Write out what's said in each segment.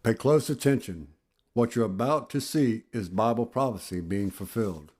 Pay close attention. What you're about to see is Bible prophecy being fulfilled.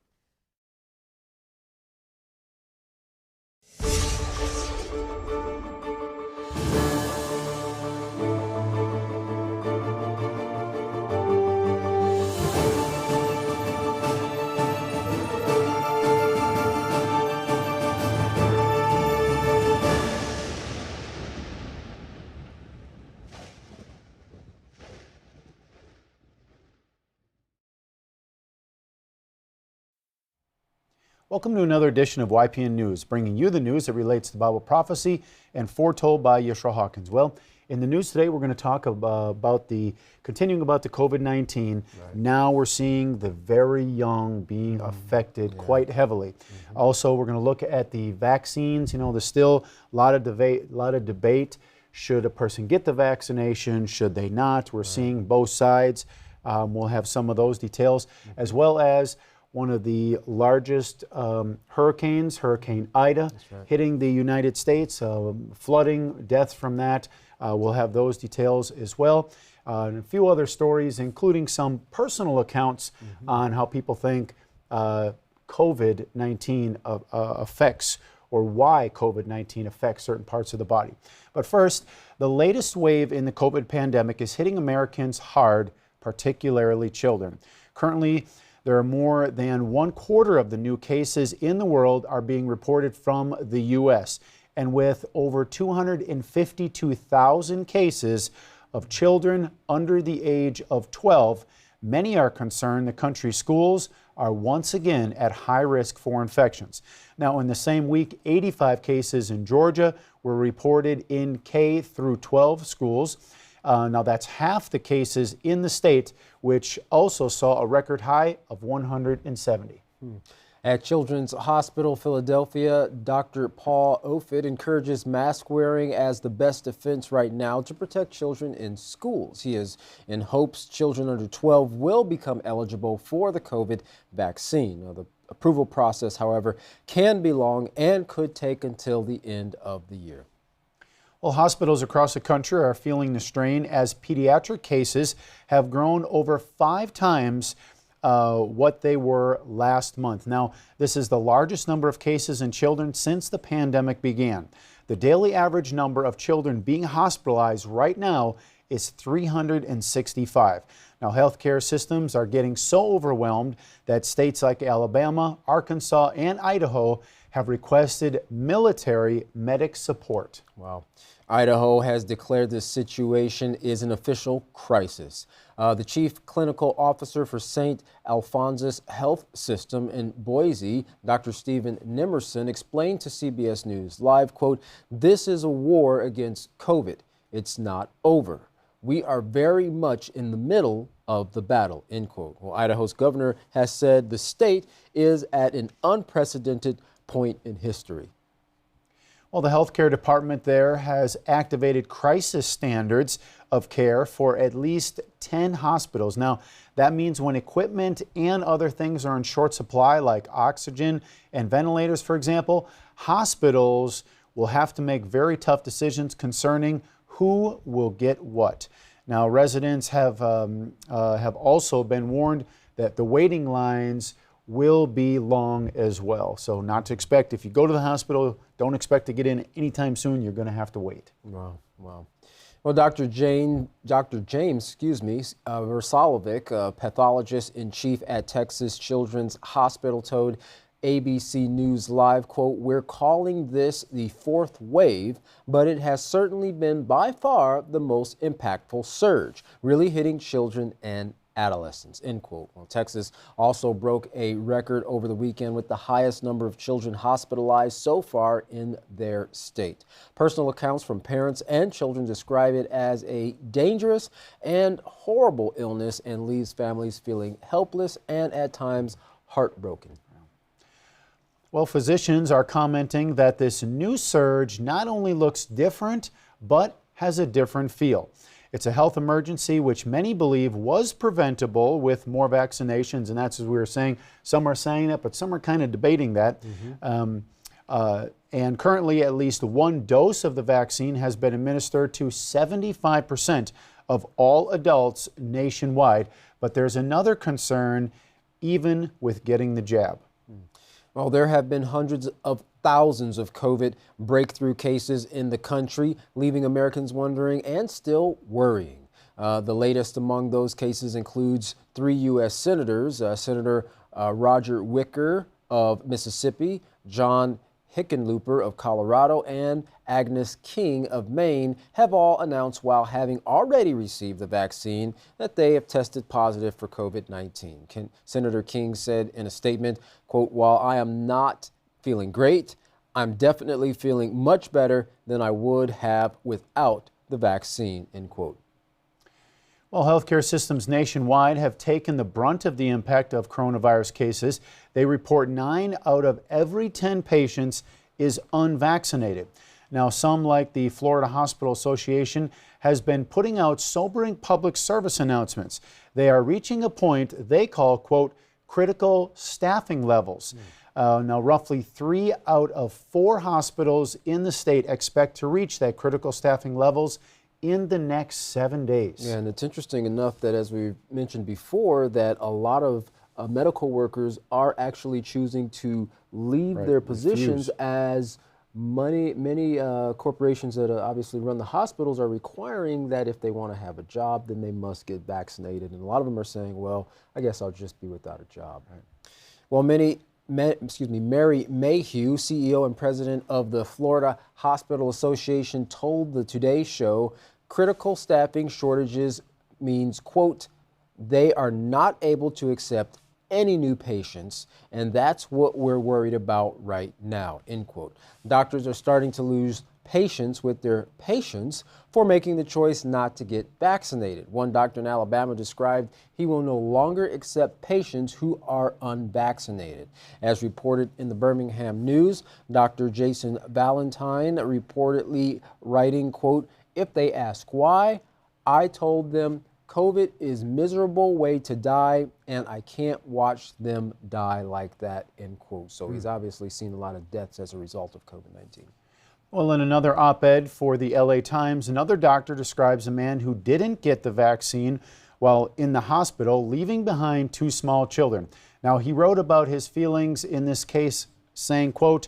Welcome to another edition of YPN News, bringing you the news that relates to Bible prophecy and foretold by Yeshua Hawkins. Well, in the news today, we're going to talk continuing about the COVID-19. Right. Now we're seeing the very young being affected quite heavily. Also, we're going to look at the vaccines. You know, there's still a lot of debate. Should a person get the vaccination? Should they not? We're seeing both sides. We'll have some of those details, as well as one of the largest hurricanes, Hurricane Ida, hitting the United States, flooding, deaths from that. We'll have those details as well. And a few other stories, including some personal accounts on how people think COVID-19 affects, or why COVID-19 affects certain parts of the body. But first, the latest wave in the COVID pandemic is hitting Americans hard, particularly children. Currently, there are more than 1/4 of the new cases in the world are being reported from the U.S. And with over 252,000 cases of children under the age of 12, many are concerned the country's schools are once again at high risk for infections. Now, in the same week, 85 cases in Georgia were reported in K through 12 schools. Now, that's half the cases in the state, which also saw a record high of 170. At Children's Hospital Philadelphia, Dr. Paul Offutt encourages mask wearing as the best defense right now to protect children in schools. He is in hopes children under 12 will become eligible for the COVID vaccine. Now, the approval process, however, can be long and could take until the end of the year. Well, hospitals across the country are feeling the strain as pediatric cases have grown over 5 times what they were last month. Now, this is the largest number of cases in children since the pandemic began. The daily average number of children being hospitalized right now is 365. Now, healthcare systems are getting so overwhelmed that states like Alabama, Arkansas, and Idaho have requested military medic support. Wow. Idaho has declared this situation is an official crisis. The chief clinical officer for St. Alphonsus Health System in Boise, Dr. Stephen Nimerson, explained to CBS News Live, quote, "This is a war against COVID. It's not over. We are very much in the middle of the battle," end quote. Well, Idaho's governor has said the state is at an unprecedented point in history. Well, the healthcare department there has activated crisis standards of care for at least 10 hospitals. Now, that means when equipment and other things are in short supply, like oxygen and ventilators, for example, hospitals will have to make very tough decisions concerning who will get what. Now, residents have also been warned that the waiting lines will be long as well. So not to expect, if you go to the hospital, don't expect to get in anytime soon. You're going to have to wait. Wow. Well, Dr. James, Versalovic, a pathologist in chief at Texas Children's Hospital, told ABC News Live, quote, "We're calling this the 4th wave, but it has certainly been by far the most impactful surge, really hitting children and adolescents," end quote. Well, Texas also broke a record over the weekend with the highest number of children hospitalized so far in their state. Personal accounts from parents and children describe it as a dangerous and horrible illness and leaves families feeling helpless and at times heartbroken. Well, physicians are commenting that this new surge not only looks different, but has a different feel. It's a health emergency which many believe was preventable with more vaccinations, and that's as we were saying. Some are saying that, but some are kind of debating that. And currently, at least one dose of the vaccine has been administered to 75% of all adults nationwide. But there's another concern, even with getting the jab. Well, there have been hundreds of thousands of COVID breakthrough cases in the country, leaving Americans wondering and still worrying. The latest among those cases includes 3 U.S. senators, Senator Roger Wicker of Mississippi, John Hickenlooper of Colorado, and Agnes King of Maine have all announced, while having already received the vaccine, that they have tested positive for COVID-19. Senator King said in a statement, quote, "While I am not feeling great, I'm definitely feeling much better than I would have without the vaccine," end quote. Well, healthcare systems nationwide have taken the brunt of the impact of coronavirus cases. They report 9 out of every 10 patients is unvaccinated. Now, some, like the Florida Hospital Association, has been putting out sobering public service announcements. They are reaching a point they call, quote, critical staffing levels. Now, roughly 3 out of 4 hospitals in the state expect to reach that critical staffing levels in the next 7 days. Yeah, and it's interesting enough that, as we mentioned before, that a lot of medical workers are actually choosing to leave their positions, as many corporations that obviously run the hospitals are requiring that if they want to have a job, then they must get vaccinated. And a lot of them are saying, well, I guess I'll just be without a job. Well, Mary Mayhew, CEO and president of the Florida Hospital Association, told the Today Show critical staffing shortages means, quote, they are not able to accept any new patients, and that's what we're worried about right now, end quote. Doctors are starting to lose patience with their patients for making the choice not to get vaccinated. One doctor in Alabama described he will no longer accept patients who are unvaccinated. As reported in the Birmingham News, Dr. Jason Valentine reportedly writing, quote, if they ask why, I told them COVID is miserable way to die, and I can't watch them die like that, end quote. So he's obviously seen a lot of deaths as a result of COVID-19. Well, in another op-ed for the LA Times, another doctor describes a man who didn't get the vaccine while in the hospital, leaving behind 2 small children. Now, he wrote about his feelings in this case, saying, quote,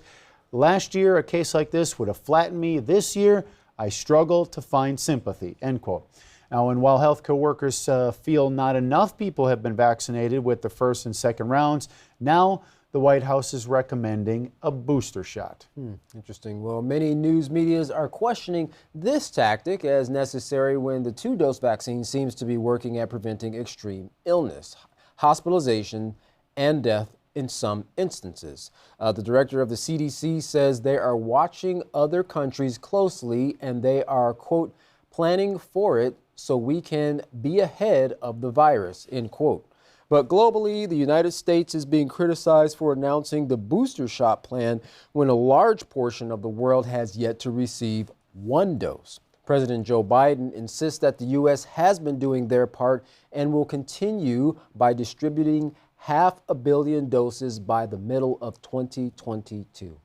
last year a case like this would have flattened me. This year, I struggle to find sympathy, end quote. Now, and while healthcare workers feel not enough people have been vaccinated with the first and second rounds, now the White House is recommending a booster shot. Interesting. Well, many news medias are questioning this tactic as necessary when the 2-dose vaccine seems to be working at preventing extreme illness, hospitalization, and death in some instances. The director of the CDC says they are watching other countries closely, and they are, quote, planning for it so we can be ahead of the virus, end quote. But globally, the United States is being criticized for announcing the booster shot plan when a large portion of the world has yet to receive 1 dose. President Joe Biden insists that the U.S. has been doing their part and will continue by distributing 500 million doses by the middle of 2022.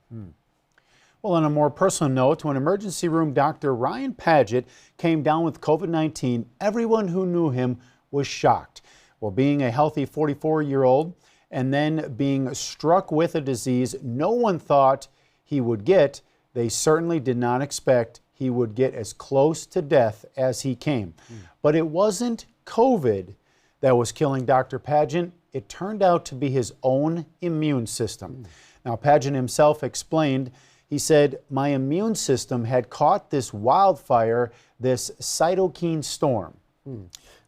Well, on a more personal note, when emergency room Dr. Ryan Paget came down with COVID-19, everyone who knew him was shocked. Well, being a healthy 44-year-old and then being struck with a disease no one thought he would get, they certainly did not expect he would get as close to death as he came. But it wasn't COVID that was killing Dr. Paget. It turned out to be his own immune system. Now, Paget himself explained, he said, my immune system had caught this wildfire, this cytokine storm.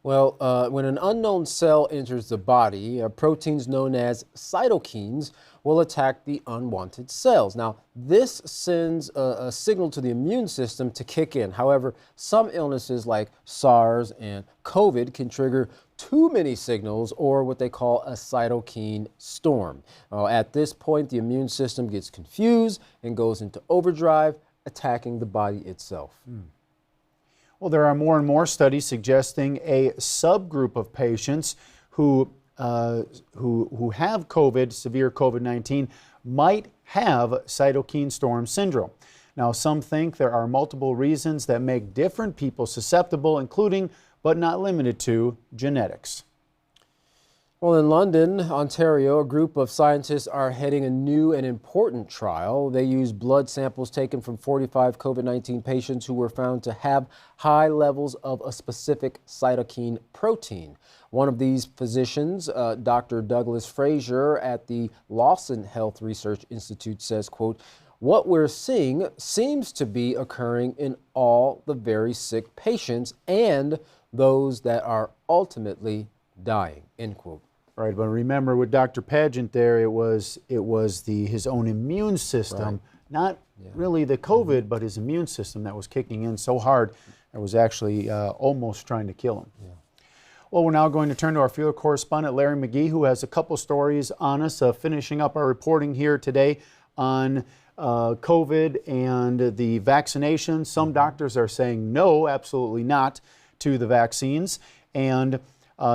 Well, when an unknown cell enters the body, proteins known as cytokines will attack the unwanted cells. Now, this sends a signal to the immune system to kick in. However, some illnesses like SARS and COVID can trigger too many signals, or what they call a cytokine storm. At this point, the immune system gets confused and goes into overdrive, attacking the body itself. Well, there are more and more studies suggesting a subgroup of patients who have COVID, severe COVID-19, might have cytokine storm syndrome. Now, some think there are multiple reasons that make different people susceptible, including but not limited to, genetics. Well, in London, Ontario, a group of scientists are heading a new and important trial. They used blood samples taken from 45 COVID-19 patients who were found to have high levels of a specific cytokine protein. One of these physicians, Dr. Douglas Fraser at the Lawson Health Research Institute, says, quote, "What we're seeing seems to be occurring in all the very sick patients and those that are ultimately dying," end quote. Right, but remember with Dr. Pageant there, it was his own immune system, Right. not really the COVID, but his immune system that was kicking in so hard it was actually almost trying to kill him. Yeah. Well, we're now going to turn to our field correspondent, Larry McGee, who has a couple stories on us, finishing up our reporting here today on COVID and the vaccination. Some doctors are saying no, absolutely not, to the vaccines. And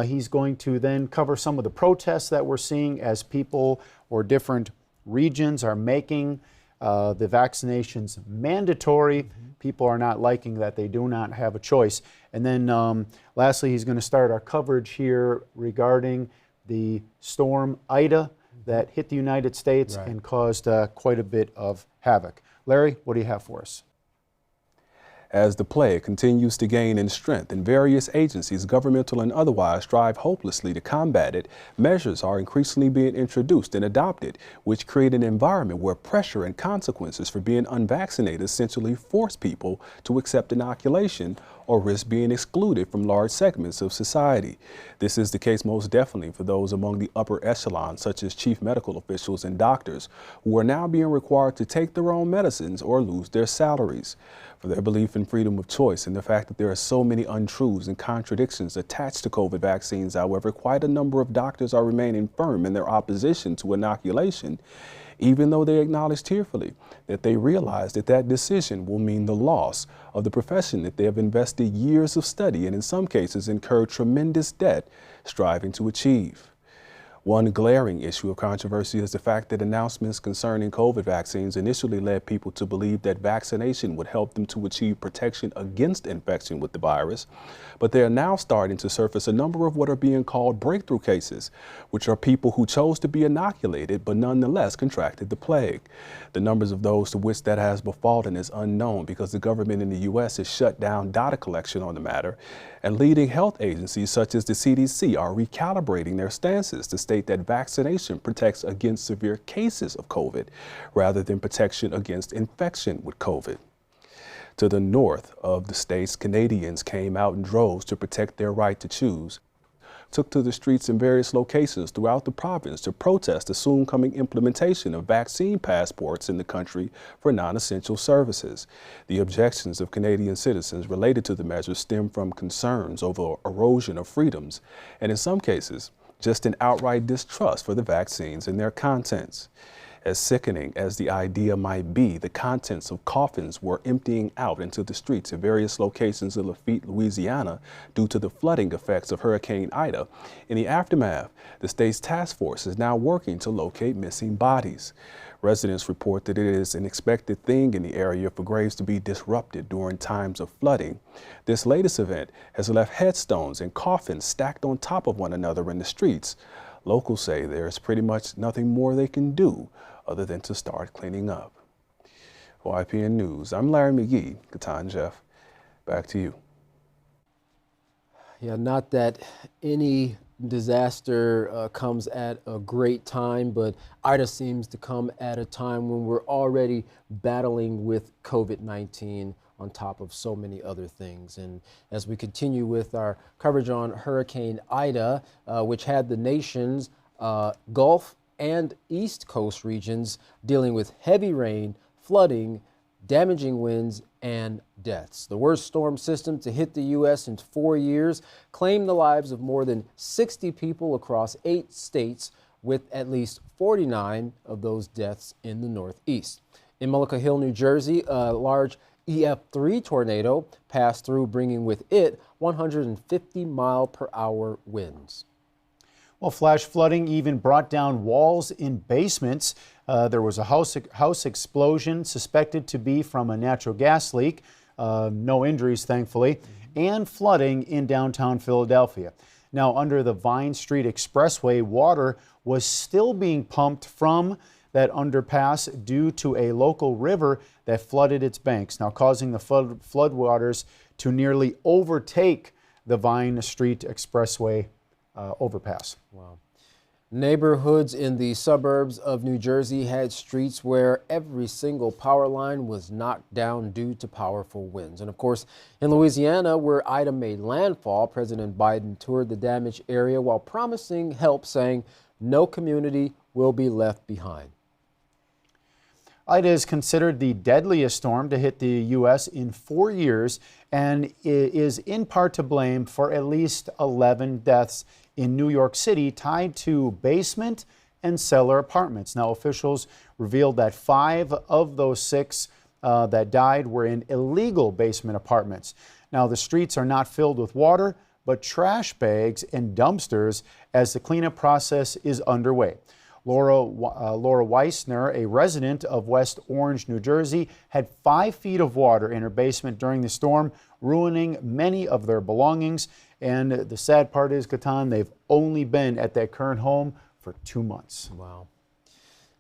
he's going to then cover some of the protests that we're seeing as people or different regions are making the vaccinations mandatory. People are not liking that they do not have a choice. And then lastly, he's going to start our coverage here regarding the storm Ida that hit the United States and caused quite a bit of havoc. Larry, what do you have for us? As the plague continues to gain in strength and various agencies, governmental and otherwise, strive hopelessly to combat it, measures are increasingly being introduced and adopted, which create an environment where pressure and consequences for being unvaccinated essentially force people to accept inoculation or risk being excluded from large segments of society. This is the case most definitely for those among the upper echelon, such as chief medical officials and doctors, who are now being required to take their own medicines or lose their salaries. For their belief in freedom of choice and the fact that there are so many untruths and contradictions attached to COVID vaccines, however, quite a number of doctors are remaining firm in their opposition to inoculation, even though they acknowledge tearfully that they realize that that decision will mean the loss of the profession that they have invested years of study and in some cases incurred tremendous debt striving to achieve. One glaring issue of controversy is the fact that announcements concerning COVID vaccines initially led people to believe that vaccination would help them to achieve protection against infection with the virus. But they are now starting to surface a number of what are being called breakthrough cases, which are people who chose to be inoculated but nonetheless contracted the plague. The numbers of those to which that has befallen is unknown because the government in the U.S. has shut down data collection on the matter, and leading health agencies such as the CDC are recalibrating their stances to state that vaccination protects against severe cases of COVID rather than protection against infection with COVID. To the north of the states, Canadians came out in droves to protect their right to choose, took to the streets in various locations throughout the province to protest the soon coming implementation of vaccine passports in the country for non-essential services. The objections of Canadian citizens related to the measure stem from concerns over erosion of freedoms, and in some cases, just an outright distrust for the vaccines and their contents. As sickening as the idea might be, the contents of coffins were emptying out into the streets at various locations in Lafitte, Louisiana, due to the flooding effects of Hurricane Ida. In the aftermath, the state's task force is now working to locate missing bodies. Residents report that it is an expected thing in the area for graves to be disrupted during times of flooding. This latest event has left headstones and coffins stacked on top of one another in the streets. Locals say there is pretty much nothing more they can do other than to start cleaning up. For YPN News, I'm Larry McGee. Katan Jeff, back to you. Yeah, not that any disaster comes at a great time, but Ida seems to come at a time when we're already battling with COVID-19 on top of so many other things. And as we continue with our coverage on Hurricane Ida, which had the nation's Gulf and East Coast regions dealing with heavy rain, flooding, damaging winds, and deaths. The worst storm system to hit the U.S. in 4 years claimed the lives of more than 60 people across 8 states, with at least 49 of those deaths in the Northeast. In Mullica Hill, New Jersey, a large EF3 tornado passed through, bringing with it 150-mile-per-hour winds. Well, flash flooding even brought down walls in basements. There was a house explosion suspected to be from a natural gas leak. No injuries, thankfully. and flooding in downtown Philadelphia. Now, under the Vine Street Expressway, water was still being pumped from that underpass due to a local river that flooded its banks, now causing the floodwaters to nearly overtake the Vine Street Expressway overpass. Wow. Neighborhoods in the suburbs of New Jersey had streets where every single power line was knocked down due to powerful winds. And of course, in Louisiana, where Ida made landfall, President Biden toured the damaged area while promising help, saying no community will be left behind. Ida is considered the deadliest storm to hit the U.S. in 4 years and is in part to blame for at least 11 deaths in New York City tied to basement and cellar apartments. Now, officials revealed that 5 of those 6 that died were in illegal basement apartments. Now, the streets are not filled with water, but trash bags and dumpsters as the cleanup process is underway. Laura Weissner, a resident of West Orange, New Jersey, had 5 feet of water in her basement during the storm, ruining many of their belongings. And the sad part is, Katan, they've only been at that current home for 2 months. Wow.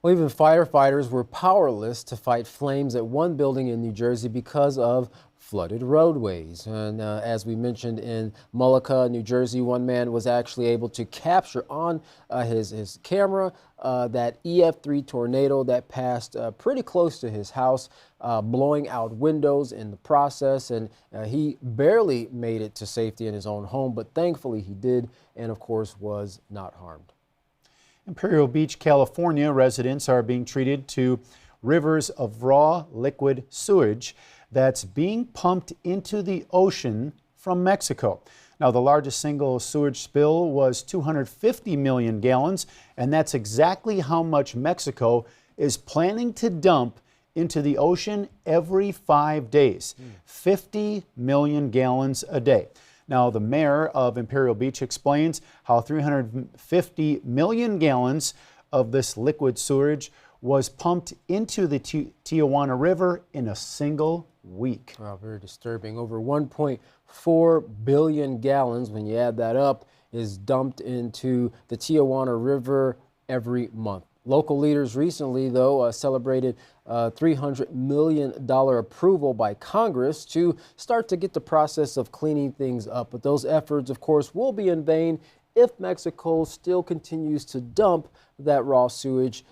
Well, even firefighters were powerless to fight flames at one building in New Jersey because of flooded roadways. And as we mentioned in Mullica, New Jersey, one man was actually able to capture on his camera that EF3 tornado that passed pretty close to his house, blowing out windows in the process. And he barely made it to safety in his own home, but thankfully he did, and of course was not harmed. Imperial Beach, California residents are being treated to rivers of raw liquid sewage that's being pumped into the ocean from Mexico. Now, the largest single sewage spill was 250 million gallons, and that's exactly how much Mexico is planning to dump into the ocean every 5 days. 50 million gallons a day. Now, the mayor of Imperial Beach explains how 350 million gallons of this liquid sewage was pumped into the Tijuana River in a single week. Wow, very disturbing. Over 1.4 billion gallons, when you add that up, is dumped into the Tijuana River every month. Local leaders recently, though, celebrated $300 million approval by Congress to start to get the process of cleaning things up. But those efforts, of course, will be in vain if Mexico still continues to dump that raw sewage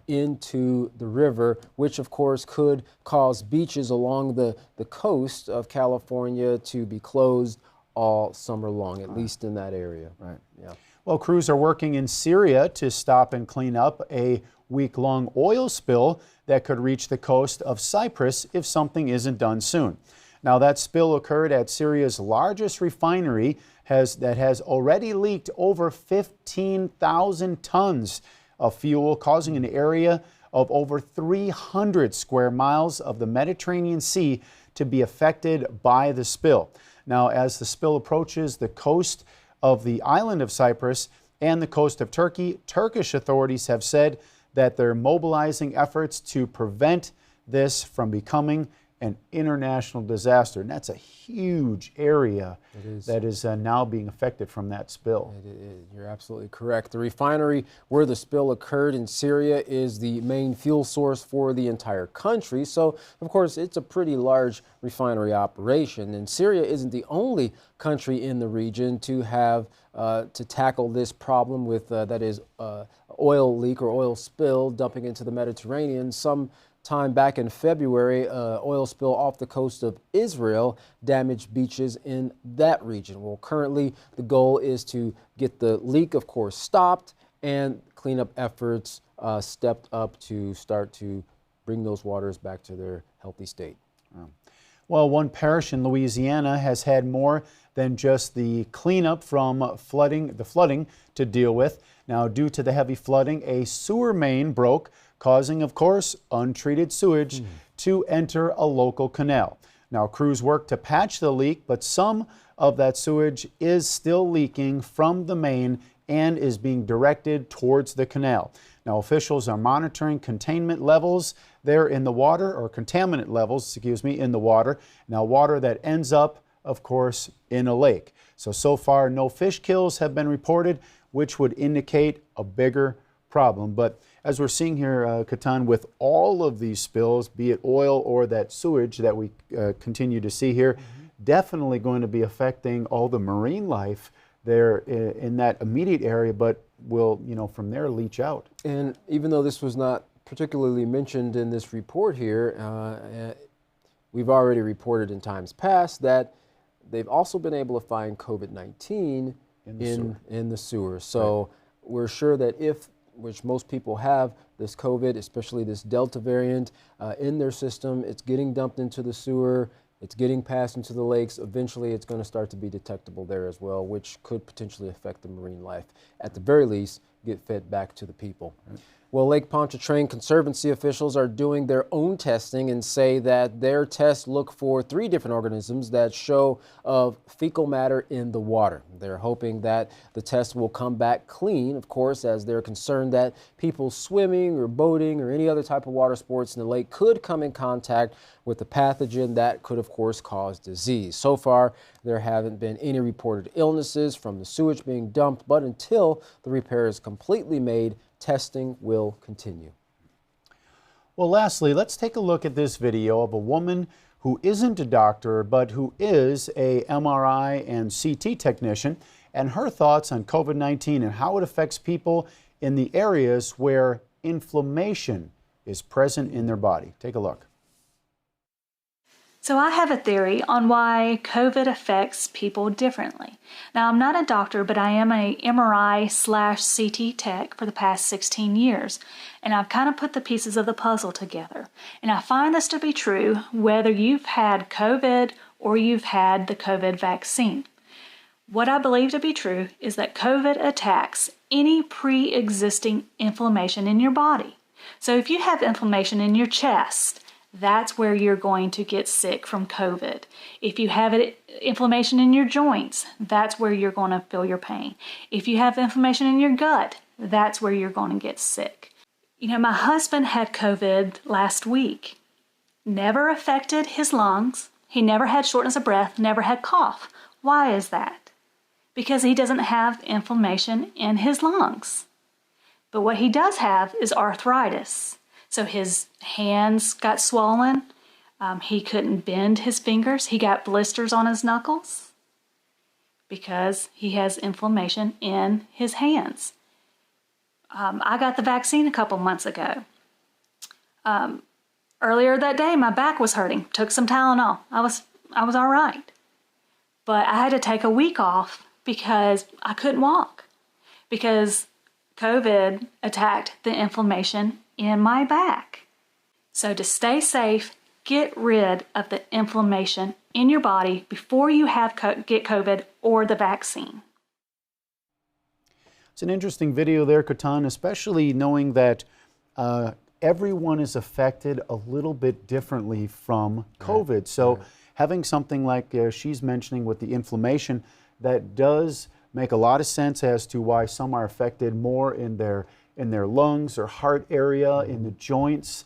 into the river, which of course could cause beaches along the coast of California to be closed all summer long, at least in that area. Right. Yeah. Well, crews are working in Syria to stop and clean up a week-long oil spill that could reach the coast of Cyprus if something isn't done soon. Now, that spill occurred at Syria's largest refinery that has already leaked over 15,000 tons of fuel, causing an area of over 300 square miles of the Mediterranean Sea to be affected by the spill. Now, as the spill approaches the coast of the island of Cyprus and the coast of Turkey, Turkish authorities have said that they're mobilizing efforts to prevent this from becoming an international disaster. And that's a huge area that is now being affected from that spill. You're absolutely correct. The refinery where the spill occurred in Syria is the main fuel source for the entire country. So, of course, it's a pretty large refinery operation. And Syria isn't the only country in the region to have to tackle this problem with, that is, oil leak or oil spill dumping into the Mediterranean. Some time back in February, oil spill off the coast of Israel damaged beaches in that region. Well, currently the goal is to get the leak, of course, stopped and cleanup efforts stepped up to start to bring those waters back to their healthy state. Well, one parish in Louisiana has had more than just the cleanup from the flooding to deal with. Now, due to the heavy flooding, a sewer main broke, causing, of course, untreated sewage to enter a local canal. Now, crews work to patch the leak, but some of that sewage is still leaking from the main and is being directed towards the canal. Now, officials are monitoring containment levels there in the water, or contaminant levels, in the water. Now, water that ends up of course, in a lake. So far, no fish kills have been reported, which would indicate a bigger problem. But as we're seeing here, Katan, with all of these spills, be it oil or that sewage that we continue to see here, definitely going to be affecting all the marine life there in that immediate area, but will, from there leach out. And even though this was not particularly mentioned in this report here, we've already reported in times past that they've also been able to find COVID-19 in the sewer. So we're sure that which most people have, this COVID, especially this Delta variant, in their system, it's getting dumped into the sewer, it's getting passed into the lakes. Eventually, it's going to start to be detectable there as well, which could potentially affect the marine life. At the very least, get fed back to the people. Well, Lake Pontchartrain Conservancy officials are doing their own testing and say that their tests look for 3 different organisms that show of fecal matter in the water. They're hoping that the test will come back clean, of course, as they're concerned that people swimming or boating or any other type of water sports in the lake could come in contact with the pathogen that could, of course, cause disease. So far, there haven't been any reported illnesses from the sewage being dumped, but until the repair is completely made, testing will continue. Well, lastly, let's take a look at this video of a woman who isn't a doctor, but who is a MRI and CT technician, and her thoughts on COVID-19 and how it affects people in the areas where inflammation is present in their body. Take a look. So I have a theory on why COVID affects people differently. Now, I'm not a doctor, but I am a MRI/CT tech for the past 16 years, and I've kind of put the pieces of the puzzle together. And I find this to be true whether you've had COVID or you've had the COVID vaccine. What I believe to be true is that COVID attacks any pre-existing inflammation in your body. So if you have inflammation in your chest, that's where you're going to get sick from COVID. If you have inflammation in your joints, that's where you're going to feel your pain. If you have inflammation in your gut, that's where you're going to get sick. My husband had COVID last week. Never affected his lungs. He never had shortness of breath, never had cough. Why is that? Because he doesn't have inflammation in his lungs. But what he does have is arthritis. So his hands got swollen. He couldn't bend his fingers. He got blisters on his knuckles because he has inflammation in his hands. I got the vaccine a couple months ago. Earlier that day, my back was hurting. Took some Tylenol. I was all right. But I had to take a week off because I couldn't walk because COVID attacked the inflammation in my back. So to stay safe, get rid of the inflammation in your body before you get COVID or the vaccine. It's an interesting video there, Katan, especially knowing that everyone is affected a little bit differently from COVID. So having something like she's mentioning with the inflammation, that does make a lot of sense as to why some are affected more in their lungs or heart area, in the joints.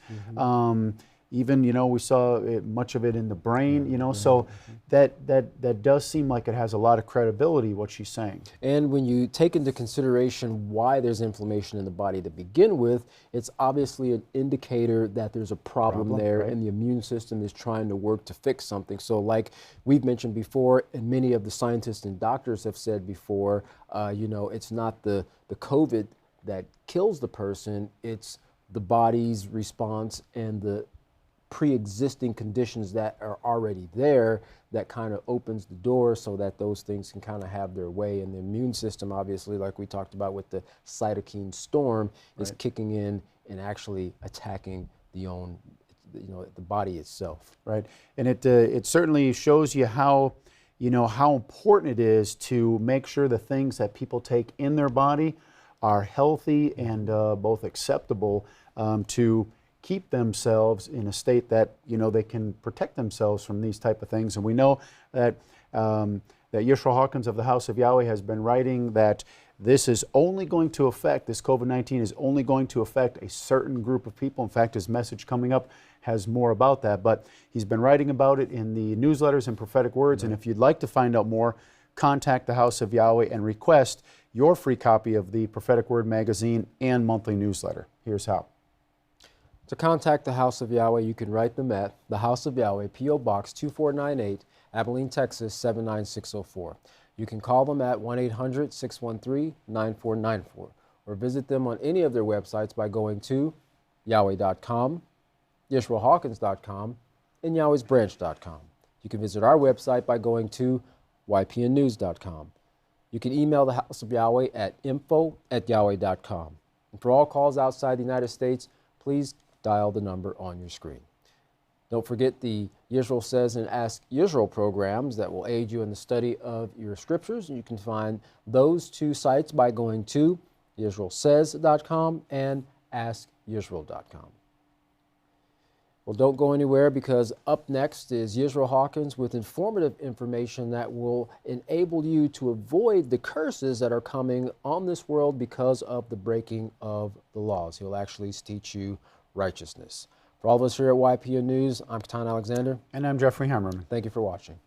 Even, we saw much of it in the brain, so that does seem like it has a lot of credibility, what she's saying. And when you take into consideration why there's inflammation in the body to begin with, it's obviously an indicator that there's a problem there, and the immune system is trying to work to fix something. So like we've mentioned before, and many of the scientists and doctors have said before, it's not the COVID that kills the person, it's the body's response and the pre-existing conditions that are already there that kind of opens the door so that those things can kind of have their way. And the immune system, obviously, like we talked about with the cytokine storm, is kicking in and actually attacking the body itself. Right, and it certainly shows you how important it is to make sure the things that people take in their body are healthy and both acceptable to keep themselves in a state that they can protect themselves from these type of things. And we know that that Yeshua Hawkins of the House of Yahweh has been writing that this COVID-19 is only going to affect a certain group of people. In fact, his message coming up has more about that. But he's been writing about it in the newsletters and prophetic words. And if you'd like to find out more, contact the House of Yahweh and request your free copy of the Prophetic Word magazine and monthly newsletter. Here's how. To contact the House of Yahweh, you can write them at the House of Yahweh, P.O. Box 2498, Abilene, Texas 79604. You can call them at 1-800-613-9494 or visit them on any of their websites by going to Yahweh.com, YisraelHawkins.com, and Yahweh'sBranch.com. You can visit our website by going to YPNnews.com. You can email the House of Yahweh at info@yahweh.com. And for all calls outside the United States, please dial the number on your screen. Don't forget the Yisrael Says and Ask Yisrael programs that will aid you in the study of your scriptures. And you can find those two sites by going to YisraelSays.com and AskYisrael.com. Well, don't go anywhere, because up next is Yisrael Hawkins with informative information that will enable you to avoid the curses that are coming on this world because of the breaking of the laws. He'll actually teach you righteousness. For all of us here at YPN News, I'm Katan Alexander. And I'm Jeffrey Hammerman. Thank you for watching.